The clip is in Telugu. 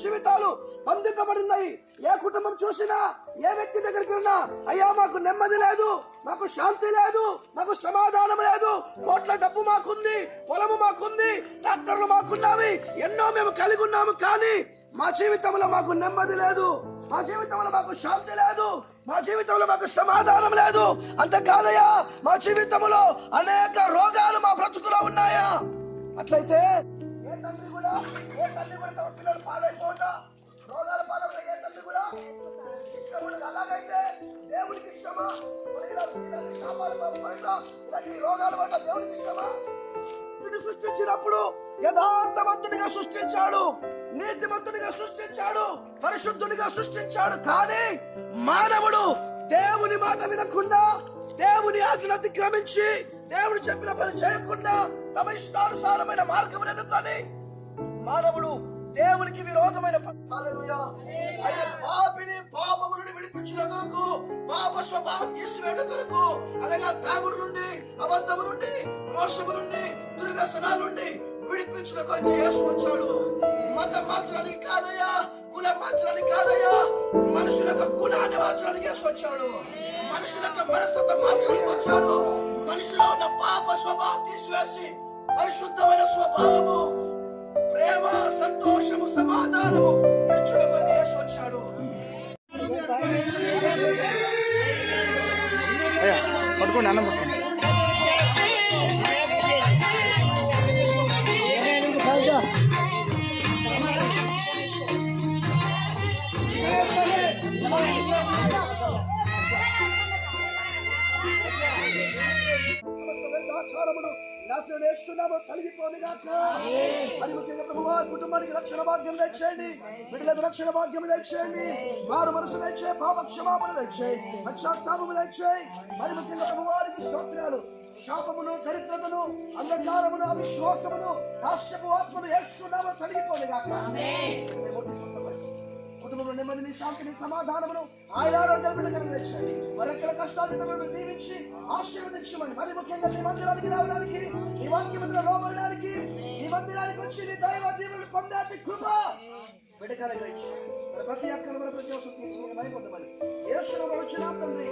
జీవితాలు బంధింపబడినాయి. ఏ కుటుంబం చూసినా, ఏ వ్యక్తి దగ్గరికి వెళ్ళినా, అయ్యా మాకు నెమ్మది లేదు, మాకు శాంతి లేదు, మాకు సమాధానం లేదు, కోట్ల డబ్బు మాకుంది, పొలము మాకుంది, ట్రాక్టర్లు మాకున్నవి, ఎన్నో మేము కలిగి ఉన్నాము, కానీ మా జీవితంలో మాకు నెమ్మది లేదు, మా జీవితంలో మాకు శాంతి లేదు, మా జీవితంలో మాకు సమాధానం లేదు. అంతేకాదయ్యా, మా జీవితంలో అనేక రోగాలు మా బ్రతుకులో ఉన్నాయా? అట్లయితే ఏ తల్లి కూడా తమ పిల్లలు పాడైపోకుండా రోగాల పాలన ఏ తల్లి కూడా ఇష్టం ఉండదు. అలాగైతే దేవుడికి ఇష్టమా? ఇలాంటి రోగాల వల్ల దేవుడికి ఇష్టమా? సృష్టించినప్పుడు యథార్థవంతునిగా సృష్టించాడు, నీతిమంతునిగా సృష్టించాడు, పరిశుద్ధునిగా సృష్టించాడు. కానీ మానవుడు దేవుని మాట వినకుండా, దేవుని ఆజ్ఞను అతిక్రమించి, దేవుడు చెప్పిన పని చేయకుండా తమ ఇష్టానుసారమైన మార్గం ఎన్నుకొని మానవుడు దేవునికి విరోధమైన అయితే పాపిని పాపము నుండి విడిపించిన కొరకు, పాప స్వభావం తీసివేయడ కొరకు, అనగా త్రాగుడు నుండి, అబద్ధము నుండి, మోసము నుండి, దుర్వ్యసనాల నుండి విడిపించిన కొరకు యేసు వచ్చాడు. మతం మార్చడానికి కాదయ్యా, కులం మార్చడానికి కాదయ్యా, మనుషుల యొక్క గుణాన్ని మార్చడానికి యేసు వచ్చాడు. మనుషుల యొక్క మనస్తత్వం మార్చడానికి వచ్చాడు. మనిషిలో ఉన్న పాప స్వభావం తీసివేసి పరిశుద్ధమైన స్వభావము, ప్రేమ, సంతోషము, సమాధానము ఇచ్చిన కొరకు యేసు వచ్చాడు. పట్టుకోండి, అన్నం పట్టుకోండి. కుటుంబానికి రక్షణ భాగ్యం తెచ్చేయండి, బిడ్డలకు రక్షణ భాగ్యం తెచ్చేయండి, వారు మనసు తెచ్చే పాప క్షమాపణ తెచ్చేయి, పశ్చాత్తాపము తెచ్చేయి. మరి ముఖ్యంగా ప్రభువారికి స్తోత్రాలు. శాపమును, దరిద్రతను, అంధకారమును, అవిశ్వాసమును, హాస్యపు ఆత్మను యేసు నామములో తొలగిపోను గాక. కుటుంబంలో నెమ్మదిని, శాంతిని, సమాధానమును, ఆయురారోగ్యాలు బిడ్డలకు తెచ్చండి. మరెక్కడ కష్టాలు దీవించి ఆశీర్వదించమని. మరి ముఖ్యంగా నీ మందిరానికి రావడానికి, నీ వాక్యములో లోబడడానికి, నీ మందిరానికి వచ్చి నీ దైవ దీవులను పొందాలని కృప బిడ్డకాల గ్రహించి ప్రతి అక్కను ప్రతి అవసరం తీసుకుని భయపడమని యేసు నామములో వచ్చిన తండ్రి.